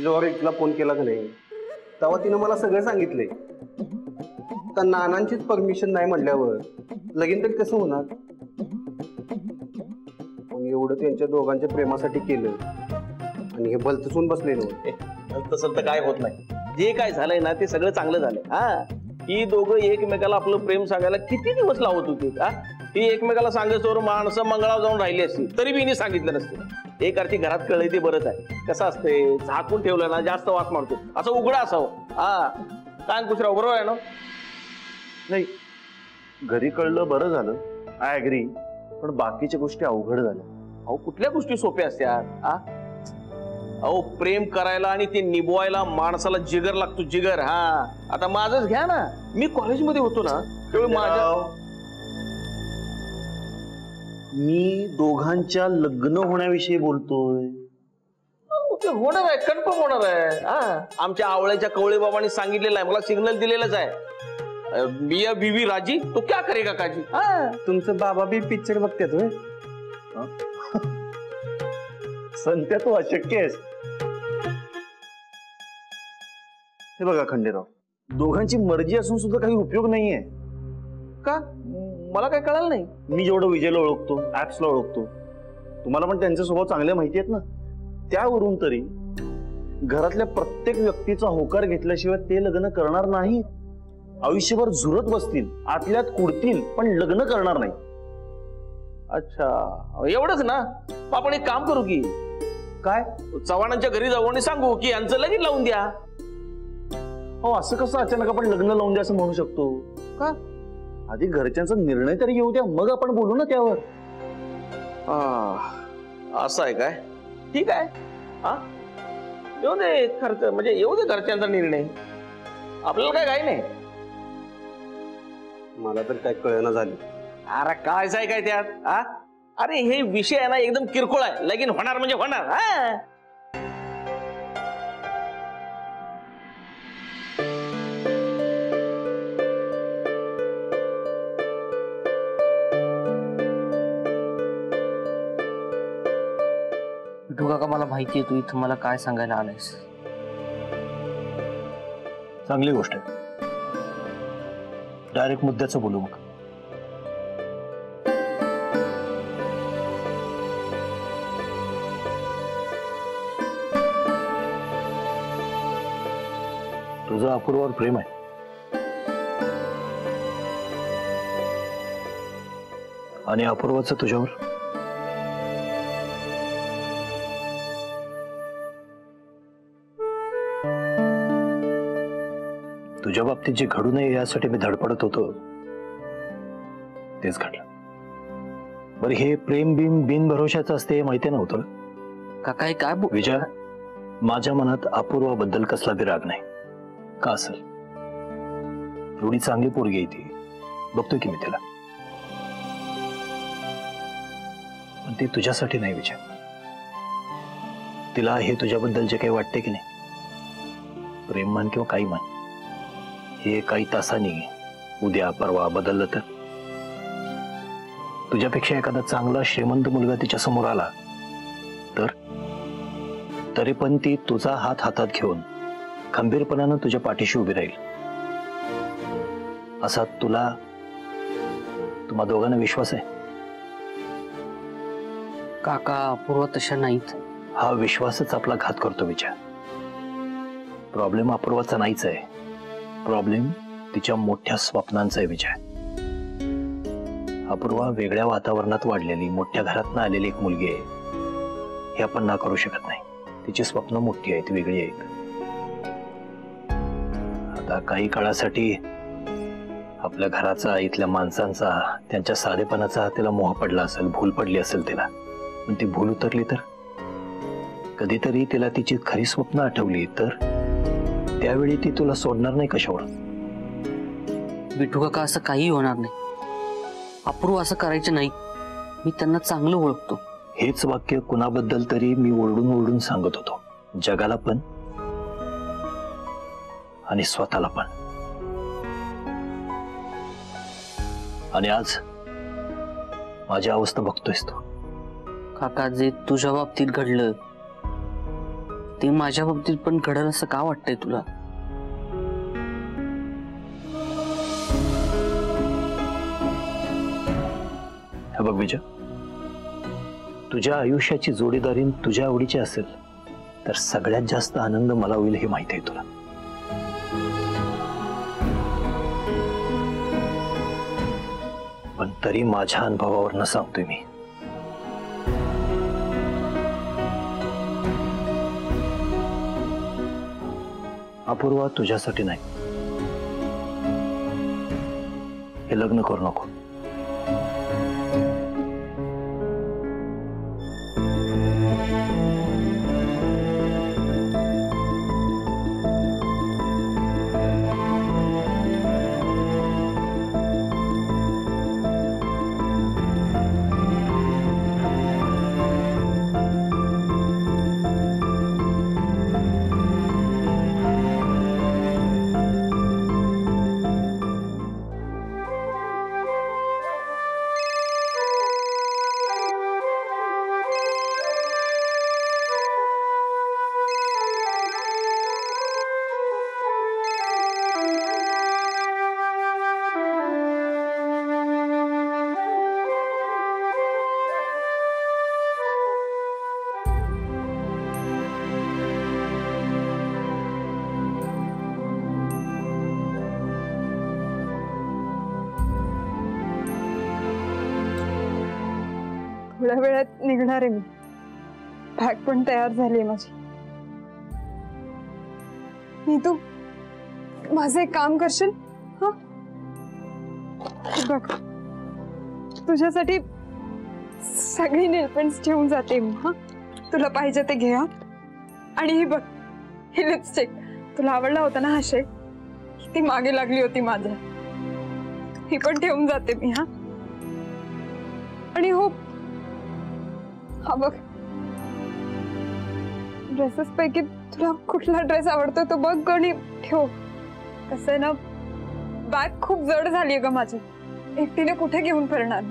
जेव्हा रीतला फोन केला का नाही तेव्हा तिनं मला सगळं सांगितलंय. तर नानांचीच परमिशन नाही म्हटल्यावर लगीन तरी कसं होणार? पण एवढं त्यांच्या दोघांच्या प्रेमासाठी केलं आणि हे भलतसून बसलेलं होतं. तसं तर काय होत नाही. जे काय झालंय ना ते सगळं चांगलं झालंय. हा, ही दोघं एकमेकाला आपलं प्रेम सांगायला किती दिवस लावत होती. ती एकमेकाला सांगायचं माणसं मंगळावर जाऊन राहिली असती तरी बी सांगितलं नसतं. एक अर्थी घरात कळलंय ते बरंच आहे. कसं असते झाकून ठेवलं ना जास्त वास मारतो. असं उघडं असावं. हा, काय कुशराव बरोबर आहे ना? नाही, घरी कळलं बरं झालं, आय ऍग्री. पण बाकीच्या गोष्टी अवघड झाल्या. अहो कुठल्या गोष्टी सोप्या असतात? अहो प्रेम करायला आणि ते निभवायला माणसाला जिगर लागतो, जिगर. हा, आता माझंच घ्या ना. मी कॉलेजमध्ये होतो ना त्यावेळी माझ्या मी दोघांच्या लग्न होण्याविषयी बोलतोय. ते होणार आहे, कन्फर्म होणार आहे. आमच्या आवळ्याच्या कवळे बाबांनी सांगितलेलं आहे, मला सिग्नल दिलेलंच आहे. मिया बीवी राजी तो क्या करेगा काजी. तुमचं बाबा बी पिक्चर बघतात होय? संत्या तू अशक्य आहेस. हे बघा खंडेराव, दोघांची मर्जी असून सुद्धा काही उपयोग नाहीये. का? मला काय कळलं नाही. मी जेवढं विजयला ओळखतो, ऍप्सला ओळखतो, तुम्हाला पण त्यांचे स्वभाव चांगले माहिती आहेत ना. त्यावरून तरी घरातल्या प्रत्येक व्यक्तीचा होकार घेतल्याशिवाय ते लग्न करणार नाही. आयुष्यभर झुरत बसतील, आतल्यात कुडतील, पण लग्न करणार नाही. अच्छा, एवढंच ना? आपण एक काम करू की काय, चव्हाणांच्या घरी जाऊ आणि सांगू की यांचं लगीन लावून द्या. हो, असं कसं अचानक आपण लग्न लावून द्या असं म्हणू शकतो का? आधी घरच्यांचा निर्णय तरी येऊ द्या, मग आपण बोलू ना त्यावर. असं आहे काय? ठीक आहे. येऊ दे खर्च, म्हणजे येऊ दे घरच्यांचा निर्णय. आपल्याला काय काही नाही. मला तर काय कळना झालं. अरे काय आहे काय त्यात? अरे हे विषय आहे ना एकदम किरकोळ आहे. लगीन होणार म्हणजे होणार. काका मला माहिती आहे तू इथं मला काय सांगायला आलायस. चांगली गोष्ट आहे. डायरेक्ट मुद्द्याचं बोलू मग. तुझं अपूर्वावर प्रेम आहे आणि अपूर्वाचं तुझ्यावर. तुझ्या बाबतीत जे घडू नये यासाठी मी धडपडत होतो तेच घडलं. बरं, हे प्रेम बिन भरोशाचं असते हे माहिती नव्हतं का? काय विजय, माझ्या मनात अपूर्वाबद्दल कसला बी राग नाही. का असेल? एवढी चांगली पोरगी आहे ती, बघतोय की मी तिला. पण ती तुझ्यासाठी नाही विजय. तिला हे तुझ्याबद्दल जे काही वाटते की नाही, प्रेम मान किंवा काही मान, हे काही तासांनी उद्या परवा बदललं तर तुझ्यापेक्षा एखादा चांगला श्रीमंत मुलगा तिच्या समोर आला तर तरी पण ती तुझा हात हातात घेऊन खंबीरपणानं तुझ्या पाठीशी उभी राहील असा तुम्हा दोघांना विश्वास आहे? काका अपूर्वा तशा नाहीत. हा विश्वासच आपला घात करतो विचार. प्रॉब्लेम अपूर्वाचा नाहीच आहे, प्रॉब्लेम तिच्या मोठ्या स्वप्नांचा आहे विजय. अपूर्वा वेगळ्या वातावरणात वाढलेली, मोठ्या घरातनं आलेली एक मुलगी आहे, हे आपण ना करू शकत नाही. तिची स्वप्न मोठी आहेत, वेगळी आहेत. आता काही काळासाठी आपल्या घराचा, इथल्या माणसांचा, त्यांच्या साधेपणाचा तिला मोह पडला असेल, भूल पडली असेल तिला. पण ती भूल उतरली तर, कधीतरी तिला तिची खरी स्वप्न आठवली तर त्यावेळी ती तुला सोडणार नाही कशावर? विठू काका असं काही होणार नाही. अपूर्वा असं करायचं नाही. मी त्यांना चांगलं ओळखतो. हेच वाक्य कुणाबद्दल तरी मी ओरडून ओरडून सांगत होतो, जगाला पण आणि स्वतःला पण. आणि आज माझी अवस्था बघतोयस तू. काका जे तुझ्या बाबतीत घडलं ते माझ्या बाबतीत पण घडलं असं का वाटतंय तुला? हे बघ विजय, तुझ्या आयुष्याची जोडीदारी तुझ्या आवडीची असेल तर सगळ्यात जास्त आनंद मला होईल हे माहिती आहे तुला. पण तरी माझ्या अनुभवावरनं सांगतोय मी, अपूर्वा तुझ्यासाठी नाही. हे लग्न करू नको. थोड्या वेळात निघणार आहे मी. बॅग पण तयार झाली माझी. नीतू, माझं एक काम करशील? हा बघ, तुझ्यासाठी सगळी नेलपेंट्स ठेवून जाते मी. हा, तुला पाहिजे ते घे. हा, आणि ही बघ, ही लिपस्टिक तुला आवडला होता ना हा शेड, ती मागे लागली होती माझ्या, ही पण ठेवून जाते मी. हा, आणि हो, हा बघ, ड्रेसेस पैकी तुला कुठला ड्रेस आवडतो तो बघ आणि ठेव. कसं आहे ना, बॅग खूप जड झाली ग माझी, एकटीने कुठे घेऊन फिरणार.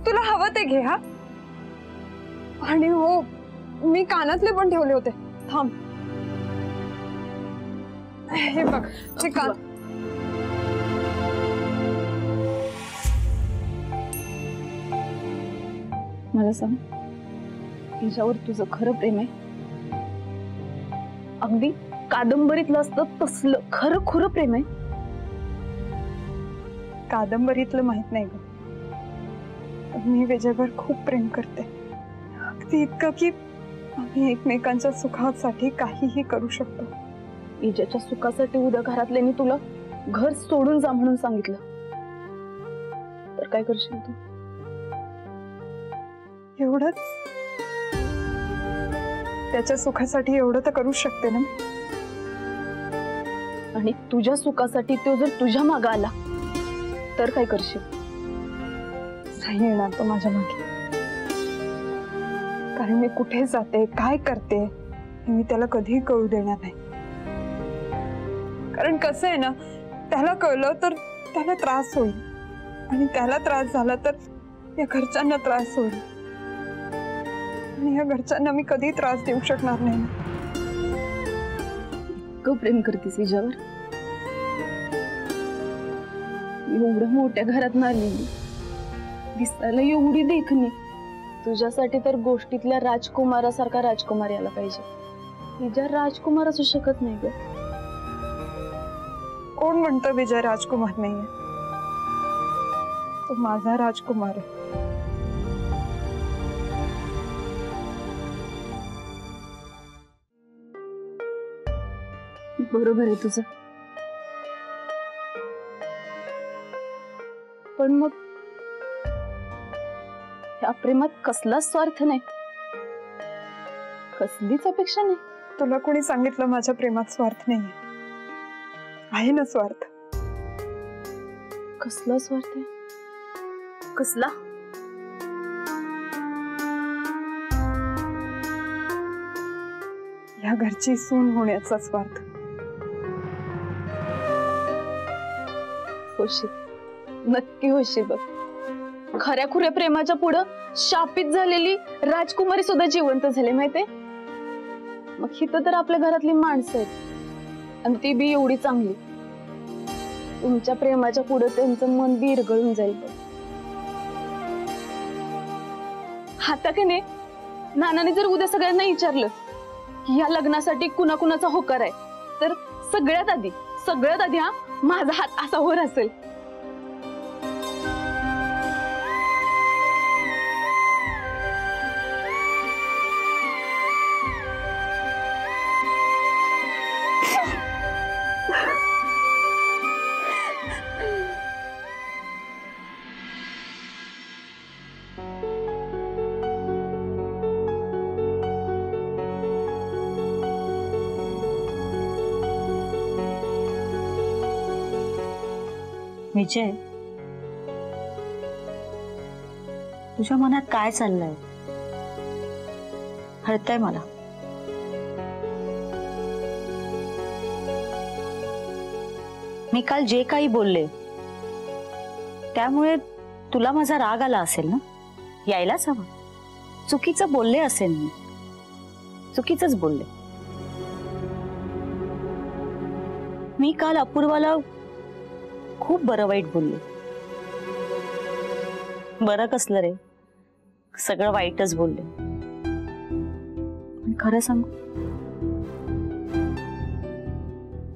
तुला हवं ते घे. हा, आणि हो, मी कानातले पण ठेवले होते. थांब, हे बघ, हे कान. मला सांग, तिच्यावर तुझं खरं प्रेम आहे? अगदी कादंबरीतलं असतं तसलं खरं खुरं प्रेम आहे? कादंबरीतलं माहित नाही ग, मी विजयवर खूप प्रेम करते. अगदी इतकं की आम्ही एकमेकांच्या सुखासाठी काहीही करू शकतो. विजयच्या सुखासाठी उद्या घरातल्यांनी तुला घर सोडून जा म्हणून सांगितलं तर काय करशील तू? एवढंच, त्याच्या सुखासाठी एवढं तर करू शकते ना. आणि तुझ्या सुखासाठी तो जर तुझ्या मागे आला तर काय करशील? नाही येणार तो माझ्या मागे, कारण मी कुठे जाते, काय करते हे मी त्याला कधीही कळू देणार नाही. कारण कसं आहे ना, त्याला कळलं तर त्याला त्रास होईल, आणि त्याला त्रास झाला तर या घरच्यांना त्रास होईल, आणि या घरच्यांना मी कधी त्रास देऊ शकणार नाही. इतकं प्रेम करतेस हिच्यावर? एवढ्या मोठ्या घरात आलेली, दिसायला एवढी देखणी, तुझ्यासाठी तर गोष्टीतल्या राजकुमारासारखा राजकुमार यायला पाहिजे. हिच्या राजकुमार असू शकत नाही ग. कोण म्हणतं विजय राजकुमार नाहीये? तो माझा राजकुमार आहे. बरोबर आहे तुझं, पण मग या प्रेमात कसलाच स्वार्थ नाही, कसलीच अपेक्षा नाही. तुला कोणी सांगितलं माझ्या प्रेमात स्वार्थ नाहीये? आहे ना स्वार्थ. कसला स्वार्थ आहे? कसला? या घरची सून होण्याचा स्वार्थ. होशील, नक्की होशील बघ. खऱ्या खुऱ्या प्रेमाच्या पुढं शापित झालेली राजकुमारी सुद्धा जिवंत झाली माहितीये. मग हिथं तर आपल्या घरातली माणसं आहेत आणि ती बी एवढी चांगली. तुमच्या प्रेमाच्या पुढं त्यांचं मन बी विरघळून जाईल बघ. आता की नाही, नानाने जर उद्या सगळ्यांना विचारलं की या लग्नासाठी कुणाकुणाचा होकार आहे, तर सगळ्यात आधी हा माझा हात असा वर असेल. विजय, तुझ्या मनात काय चाललंय? कळतंय मला. मी काल जे काही बोलले त्यामुळे तुला माझा राग आला असेल ना? यायलाच हवं. चुकीचं बोलले असेल, मी चुकीचंच बोलले. मी काल अपूर्वाला खूप बरं वाईट बोलले. बरं कसलं रे, सगळं वाईटच बोलले. पण खरं सांगू,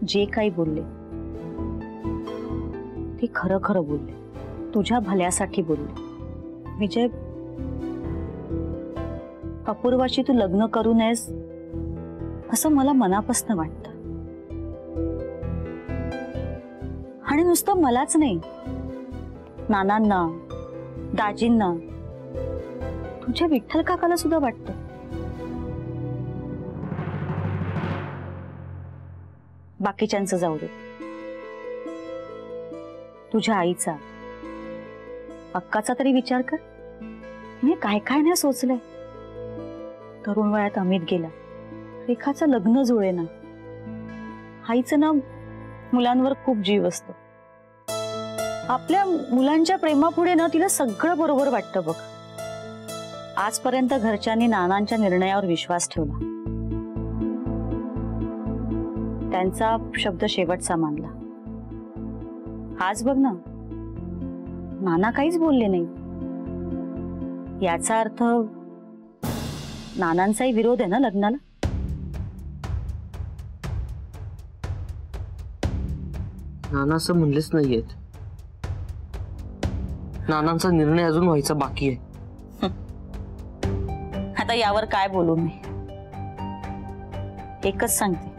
जे काही बोलले ते खरं खरं बोलले, तुझ्या भल्यासाठी बोलले. विजय, अपूर्वाशी तू लग्न करू नयेस असं मला मनापासून वाटतं. आणि नुसतं मलाच नाही, नानांना, दाजींना, तुझ्या विठ्ठल काकाला सुद्धा वाटतं. बाकीच्यांचं जाऊ दे, तुझ्या आईचा, अक्काचा तरी विचार कर. मी काय काय नाही सोचलंय. तरुण वयात अमित गेला, रेखाचं लग्न जुळेना. आईचं ना मुलांवर खूप जीव असतो. आपल्या मुलांच्या प्रेमापुढे ना तिला सगळं बरोबर वाटतं बघ. आजपर्यंत घरच्यांनी नानांच्या निर्णयावर विश्वास ठेवला, त्यांचा शब्द शेवटचा मानला. आज बघ ना, नाना काहीच बोलले नाही. याचा अर्थ नानांचाही विरोध आहे ना लग्नाला. नाना असं म्हणलेच नाहीयेत. नानांचा निर्णय अजून व्हायचा बाकी आहे. आता यावर काय बोलू मी? एकच सांगते,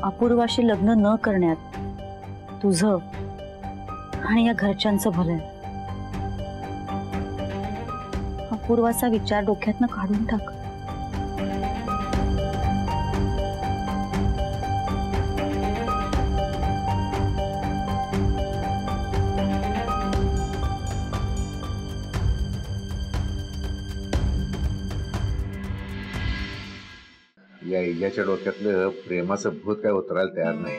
अपूर्वाशी लग्न न करण्यात तुझं आणि या घरच्यांचं भलं आहे. अपूर्वाचा विचार डोक्यातनं काढून टाक. या इल्याच्या डोक्यातलं प्रेमाचं भूत काय उतरायला तयार नाही.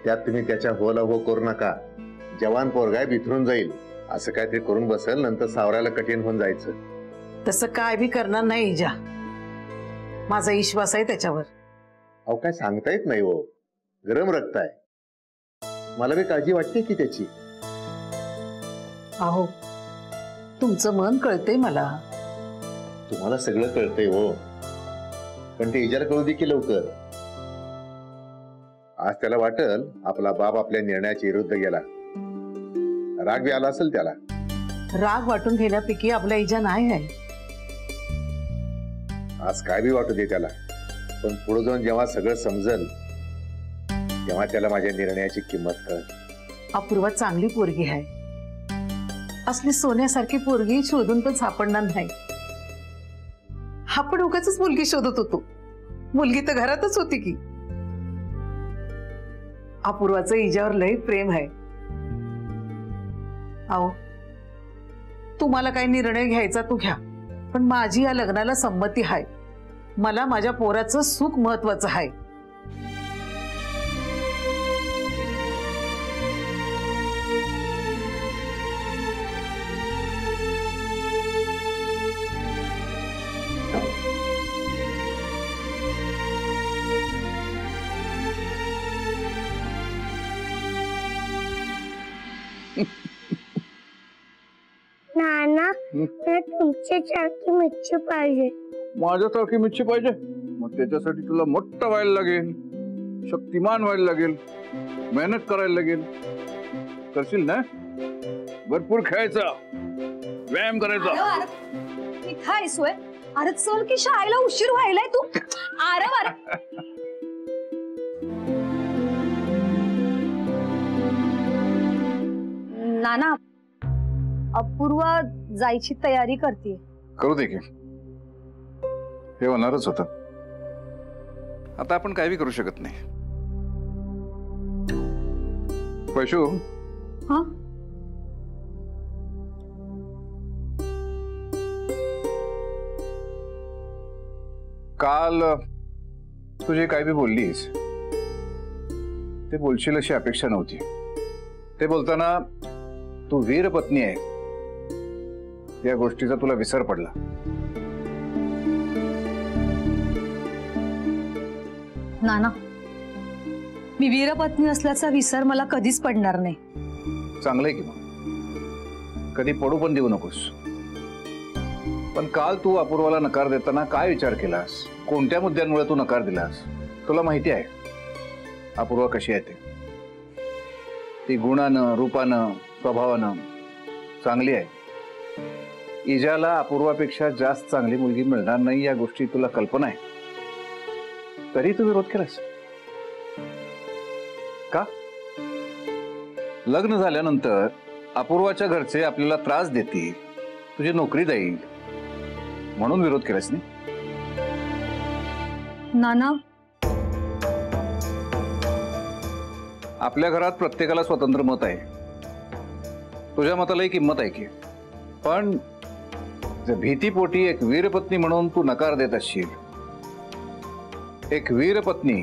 त्यात तुम्ही त्याच्या होला हो करू नका. जवान पोरगाय बिथरून जाईल असं काहीतरी करून बसेल, नंतर सावरायला कठीण होऊन जायचं. तसं काय बी करणार नाही इजा. माझा विश्वास आहे त्याच्यावर. अहो काय सांगता येत नाही हो, गरम रक्त आहे. मला बी काळजी वाटते की त्याची. अहो तुमचं मन कळतंय मला. तुम्हाला सगळं कळतंय हो, पण ते इजाला कळू दे की लवकर. आज त्याला वाटल आपला बाप आपल्या निर्णयाच्या विरुद्ध गेला, राग बी आला असेल त्याला. राग वाटून घेण्यापैकी आपला इजा नाही आहे. आज काय बी वाटू दे त्याला, पण पुढे जाऊन जेव्हा सगळं समजल तेव्हा त्याला माझ्या निर्णयाची किंमत कळेल. अपूर्वा चांगली पोरगी आहे. असली सोन्यासारखी पोरगी शोधून पण सापडणार नाही. आपण उगाचच मुलगी शोधत होतो, मुलगी तर घरातच होती की. अपूर्वाचं इजावर लय प्रेम आहे. अहो तुम्हाला काही निर्णय घ्यायचा तू घ्या, पण माझी या लग्नाला संमती आहे. मला माझ्या पोराचं सुख महत्वाचं आहे. नाना मला तुमच्यासारखी मच्छी पाहिजे. माझ्यासारखी मच्छी पाहिजे? मग त्याच्यासाठी तुला मोठं व्हायला लागेल, शक्तिमान व्हायला लागेल, मेहनत करायला लागेल. करशील ना? भरपूर खेळायचा, व्यायाम करायचा. इथं आहेसोय? अरे चल की शाळेला उशीर व्हायलाय. तू आराम. नाना अपूर्वा जायची तयारी करते. करू दे की, हे होणारच होतं. आता आपण काय बी करू शकत नाही. वैशू, हा काल तुझे काय बी बोललीस ते बोलशील अशी अपेक्षा नव्हती. ते बोलताना तू वीर पत्नी आहे या गोष्टीचा तुला विसर पडला. नाना मी वीरपत्नी असल्याचा विसर मला कधीच पडणार नाही. चांगलंय की मग कधी पडू पण देऊ नकोस. पण काल तू अपूर्वाला नकार देताना काय विचार केलास? कोणत्या मुद्द्यांमुळे तू नकार दिलास? तुला माहिती आहे अपूर्वा कशी आहे ते. ती गुणानं, रूपानं, स्वभावानं चांगली आहे. इजाला अपूर्वापेक्षा जास्त चांगली मुलगी मिळणार नाही या गोष्टी तुला कल्पना आहे. तरी तू विरोध केलास का? लग्न झाल्यानंतर अपूर्वाच्या घरचे आपल्याला त्रास देतील, तुझी नोकरी जाईल म्हणून विरोध केलास नाही? नाना आपल्या घरात प्रत्येकाला स्वतंत्र मत आहे. तुझ्या मतालाही किंमत आहे की, पण जर भीतीपोटी एक वीरपत्नी म्हणून तू नकार देत असशील, एक वीरपत्नी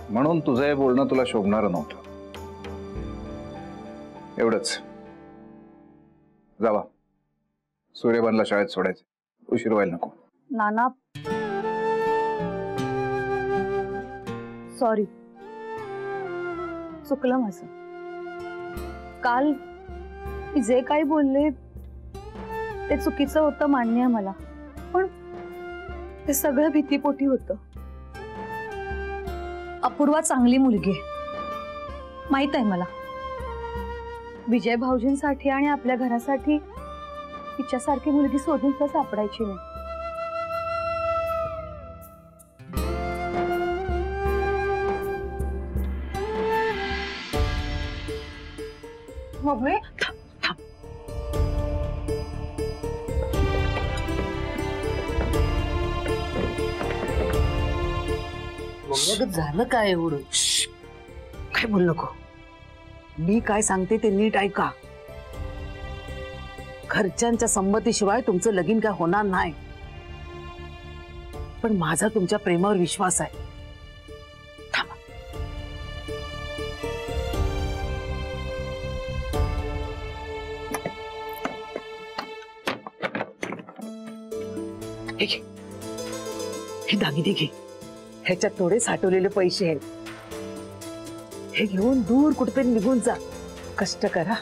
म्हणून तुझं हे बोलणं तुला शोभणारं नव्हतं. एवढंच. जावा, सूर्यबानला शाळेत सोडायचं, उशीर व्हायला नको. नाना सॉरी, चुकलं माझं. काल मी जे काही बोलले ते चुकीचं होतं, मान्य आहे मला. पण ते सगळं भीतीपोटी होतं. अपूर्वा चांगली मुलगी आहे माहित आहे मला. विजय भाऊजींसाठी आणि आपल्या घरासाठी तिच्यासारखी मुलगी शोधून सुद्धा सापडायची नाही. मम्मी झालं काय एवढं? काय बोल नको. मी काय सांगते ते नीट ऐका. घरच्यांच्या संमतीशिवाय तुमचं लगीन काय होणार नाही. पण माझा तुमच्या प्रेमावर विश्वास आहे. थांबा. हे घे, हे दागिने घे, ह्याच्यात थोडे साठवलेले पैसे आहेत. हे घेऊन दूर कुठेतरी निघून जा, कष्ट करा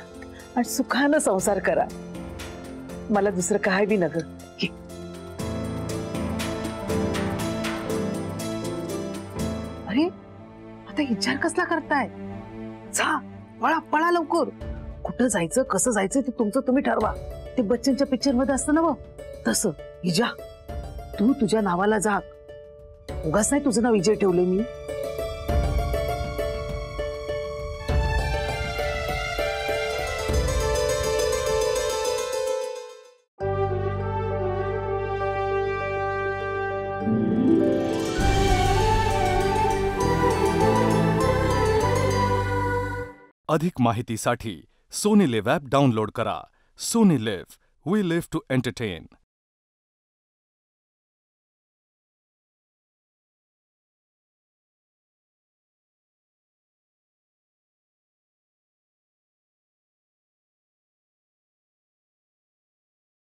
आणि सुखानं संसार करा. मला दुसरं काय बी नग. अरे आता विचार कसला करताय? जा पळा पळा लवकर. कुठं जायचं कसं जायचं ते तुमचं तुम्ही ठरवा. ते बच्चनच्या पिक्चर मध्ये असतं ना व तसं. हिजा तू तुझ्या नावाला जा. उगाच नाही तुझं नाव विजय ठेवले मी. अधिक माहितीसाठी सोनी लिव्ह ॲप डाउनलोड करा. Sony Liv, we live to entertain.